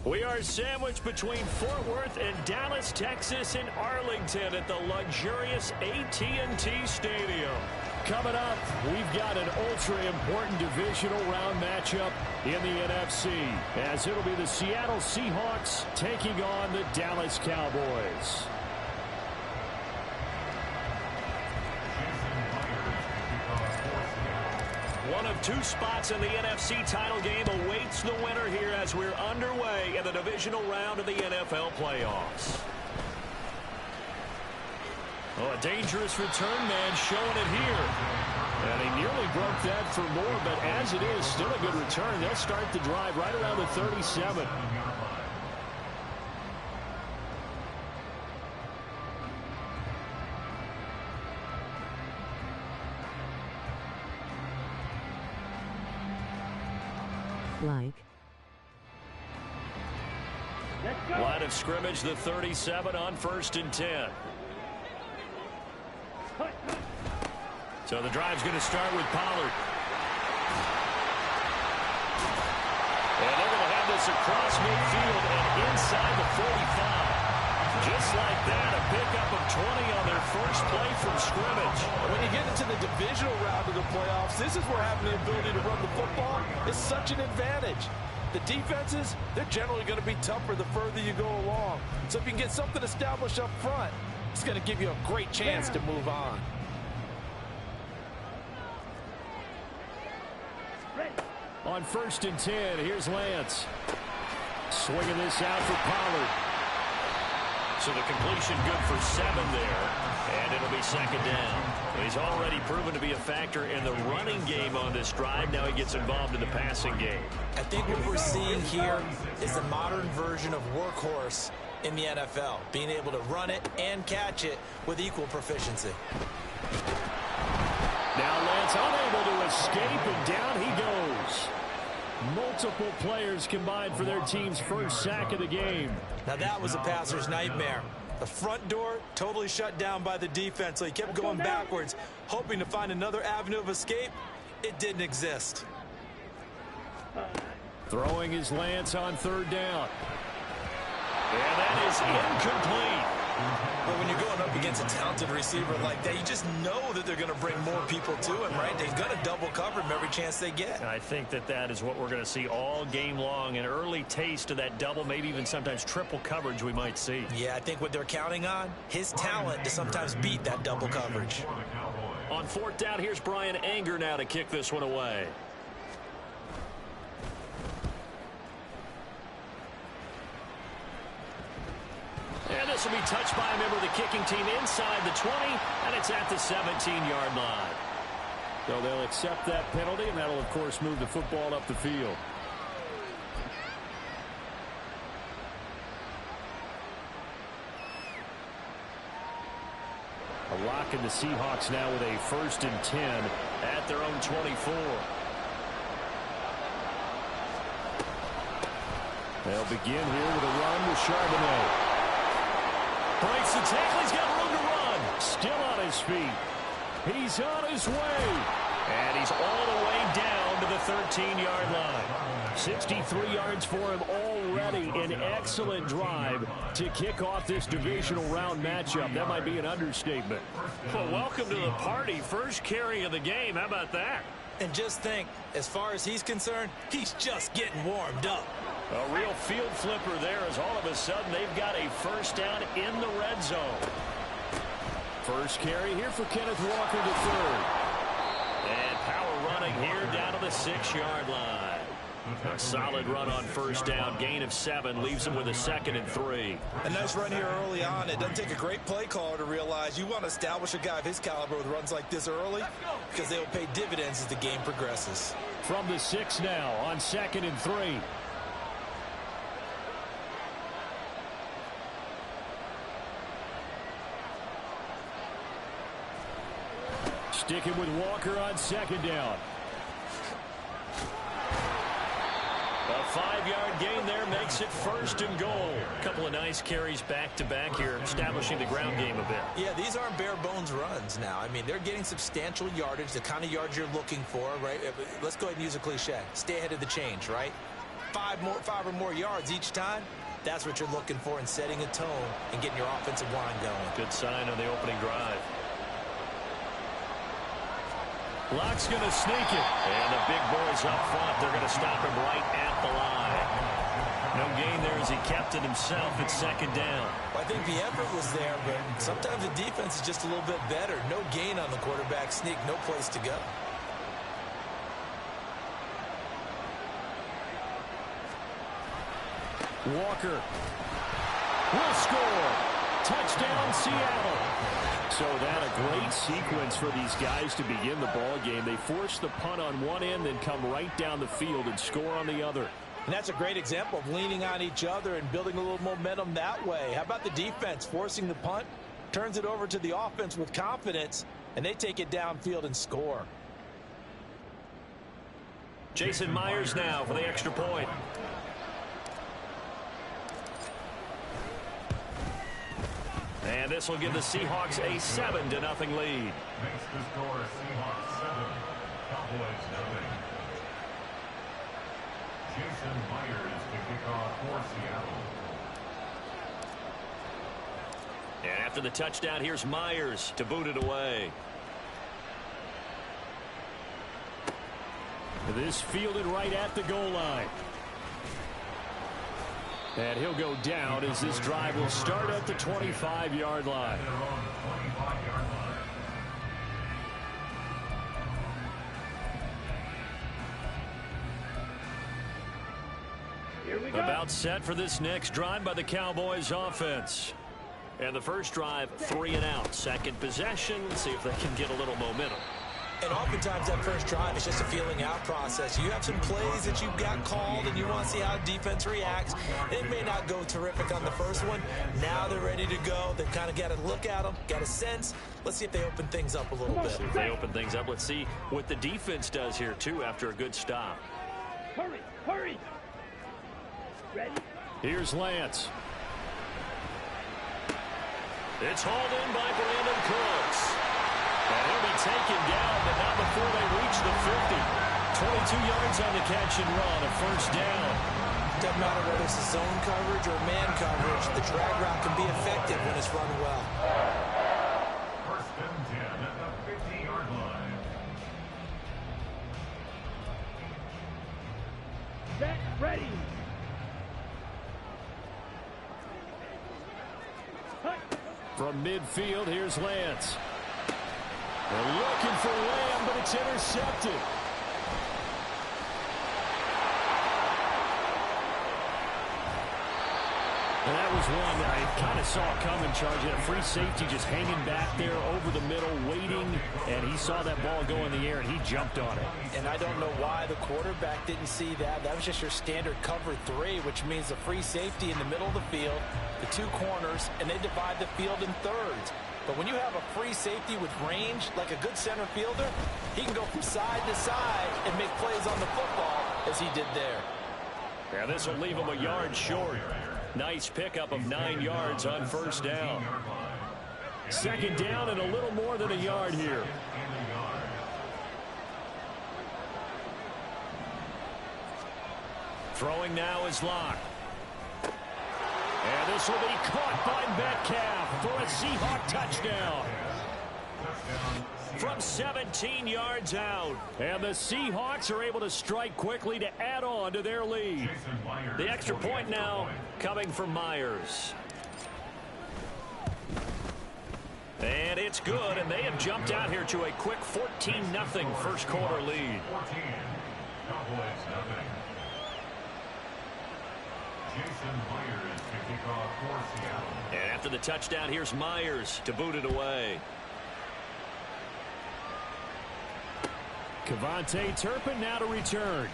We are sandwiched between Fort Worth and Dallas, Texas, and Arlington at the luxurious AT&T Stadium. Coming up, we've got an ultra-important divisional round matchup in the NFC, as it'll be the Seattle Seahawks taking on the Dallas Cowboys. One of two spots in the NFC title game awaits the winner here as we're underway in the divisional round of the NFL playoffs. Oh, a dangerous return man showing it here. And he nearly broke that for more, but as it is, still a good return. They'll start the drive right around the 37. Line of scrimmage, the 37 on 1st and 10. So the drive's going to start with Pollard. And they're going to have this across midfield and inside the 45. Just like that, a pickup of 20 on their first play from scrimmage. When you get into the divisional round of the playoffs, this is where having the ability to run the football is such an advantage. The defenses, they're generally going to be tougher the further you go along. So if you can get something established up front, it's going to give you a great chance to move on. On 1st and 10, here's Lance. Swinging this out for Pollard. So the completion good for 7 there. And it'll be 2nd down. He's already proven to be a factor in the running game on this drive. Now he gets involved in the passing game. I think what we're seeing here is the modern version of workhorse in the NFL. Being able to run it and catch it with equal proficiency. Now Lance unable to escape, and down he goes. Multiple players combined for their team's first sack of the game. Now that was a passer's nightmare. The front door totally shut down by the defense, so he kept going backwards, hoping to find another avenue of escape. It didn't exist. Throwing his Lance on 3rd down. And that is incomplete. But when you're going up against a talented receiver like that, you just know that they're going to bring more people to him, right? They're going to double cover him every chance they get. I think that is what we're going to see all game long. An early taste of that double, maybe even sometimes triple coverage we might see. Yeah, I think what they're counting on, his talent to sometimes beat that double coverage. On 4th down, here's Brian Anger now to kick this one away. And this will be touched by a member of the kicking team inside the 20, and it's at the 17-yard line. So they'll accept that penalty, and that'll, of course, move the football up the field. A lock in the Seahawks now with a 1st and 10 at their own 24. They'll begin here with a run with Charbonnet. Breaks the tackle. He's got room to run. Still on his feet. He's on his way. And he's all the way down to the 13-yard line. 63 yards for him already. An excellent drive to kick off this divisional round matchup. That might be an understatement. Well, welcome to the party. First carry of the game. How about that? And just think, as far as he's concerned, he's just getting warmed up. A real field flipper there as all of a sudden they've got a 1st down in the red zone. First carry here for Kenneth Walker to 3rd. And power running here down to the 6-yard line. A solid run on 1st down. Gain of 7 leaves him with a 2nd and 3. A nice run here early on. It doesn't take a great play caller to realize you want to establish a guy of his caliber with runs like this early because they will pay dividends as the game progresses. From the 6 now on 2nd and 3. Sticking with Walker on 2nd down. A 5-yard gain there makes it 1st and goal. A couple of nice carries back-to-back here, establishing the ground game a bit. Yeah, these aren't bare-bones runs now. I mean, they're getting substantial yardage, the kind of yards you're looking for, right? Let's go ahead and use a cliche. Stay ahead of the change, right? 5 or more yards each time. That's what you're looking for in setting a tone and getting your offensive line going. Good sign on the opening drive. Lock's going to sneak it. And the big boys up front, they're going to stop him right at the line. No gain there as he kept it himself at 2nd down. Well, I think the effort was there, but sometimes the defense is just a little bit better. No gain on the quarterback sneak, no place to go. Walker will score. Touchdown, Seattle. So that a great sequence for these guys to begin the ball game. They force the punt on one end, then come right down the field and score on the other. And that's a great example of leaning on each other and building a little momentum that way. How about the defense forcing the punt, turns it over to the offense with confidence, and they take it downfield and score. Jason Myers now for the extra point. And this will give the Seahawks a 7-0 lead. Makes the score Seahawks 7, Cowboys 0. Jason Myers to kick off for Seattle. And after the touchdown, here's Myers to boot it away. This fielded right at the goal line. And he'll go down as this drive will start at the 25-yard line. About set for this next drive by the Cowboys offense. And the first drive, 3 and out. Second possession, see if they can get a little momentum. And oftentimes that first drive is just a feeling out process. You have some plays that you've got called and you want to see how defense reacts. It may not go terrific on the first one. Now they're ready to go. They've kind of got to look at them, got a sense. Let's see if they open things up a little bit. If they open things up, let's see what the defense does here, too, after a good stop. Hurry, hurry. Ready? Here's Lance. It's hauled in by Brandon Cooks. And he'll be taken down, but not before they reach the 50. 22 yards on the catch and run, a 1st down. Doesn't matter whether it's a zone coverage or man coverage, the drag route can be effective when it's run well. 1st and 10 at the 50-yard line. Set, ready. From midfield, here's Lance. They're looking for Lamb, but it's intercepted. And that was one that I kind of saw coming, Charge. He had a free safety just hanging back there over the middle, waiting, and he saw that ball go in the air, and he jumped on it. And I don't know why the quarterback didn't see that. That was just your standard cover 3, which means the free safety in the middle of the field, the 2 corners, and they divide the field in thirds. But when you have a free safety with range, like a good center fielder, he can go from side to side and make plays on the football as he did there. Yeah, this will leave him a yard short. Nice pickup of 9 yards on 1st down. 2nd down and a little more than a yard here. Throwing now is Locke. And this will be caught by Metcalf for a Seahawk touchdown. From 17 yards out. And the Seahawks are able to strike quickly to add on to their lead. The extra point now coming from Myers. And it's good, and they have jumped out here to a quick 14-0 first quarter lead. 14, Cowboys 0. Jason Myers to kick off for Seattle. And after the touchdown, here's Myers to boot it away. Kevontae Turpin now to return.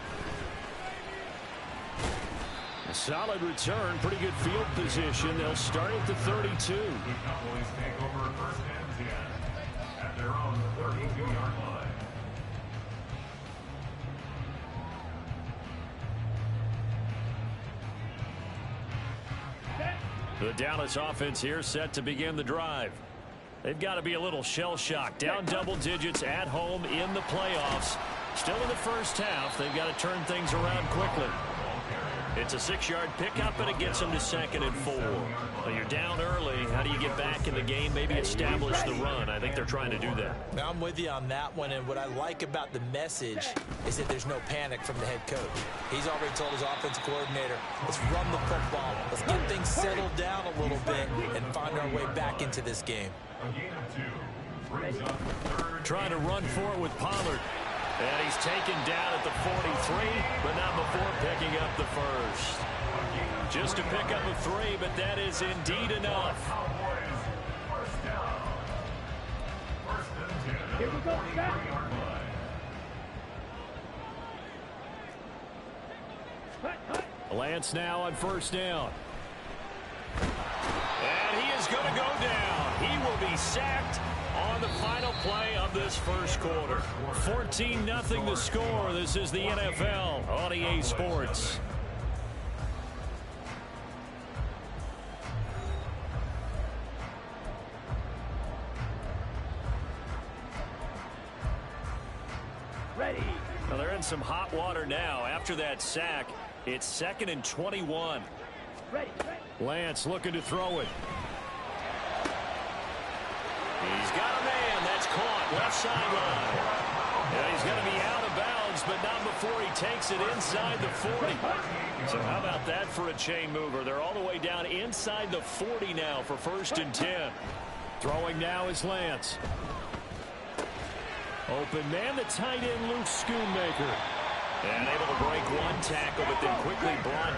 A solid return, pretty good field position. They'll start at the 32. The Cowboys take over first and 10 at their own 32-yard line. The Dallas offense here set to begin the drive. They've got to be a little shell-shocked. Down double digits at home in the playoffs. Still in the first half. They've got to turn things around quickly. It's a 6-yard pickup, and it gets them to 2nd and 4. Well, you're down early. How do you get back in the game? Maybe establish the run. I think they're trying to do that. Now, I'm with you on that one, and what I like about the message is that there's no panic from the head coach. He's already told his offensive coordinator, let's run the football. Let's get things settled down a little bit and find our way back into this game. A gain of 2 brings up third. Trying to run for it with Pollard. And he's taken down at the 43, but not before picking up the first. Just to pick up a 3, but that is indeed enough. Cowboys first down. First and 10. Here we go, back. 3-yard line. Hut. Lance now on first down. And he is going to go down. He will be sacked on the final play of this first quarter. 14-0 the score. This is the NFL on EA Sports. Ready. Well, they're in some hot water now. After that sack, it's 2nd and 21. Ready. Lance looking to throw it. He's got a man. That's caught. Left sideline. And he's going to be out of bounds, but not before he takes it inside the 40. So how about that for a chain mover? They're all the way down inside the 40 now for 1st and 10. Throwing now is Lance. Open man, the tight end, Luke Schoonmaker. And able to break one tackle, but then quickly brought down.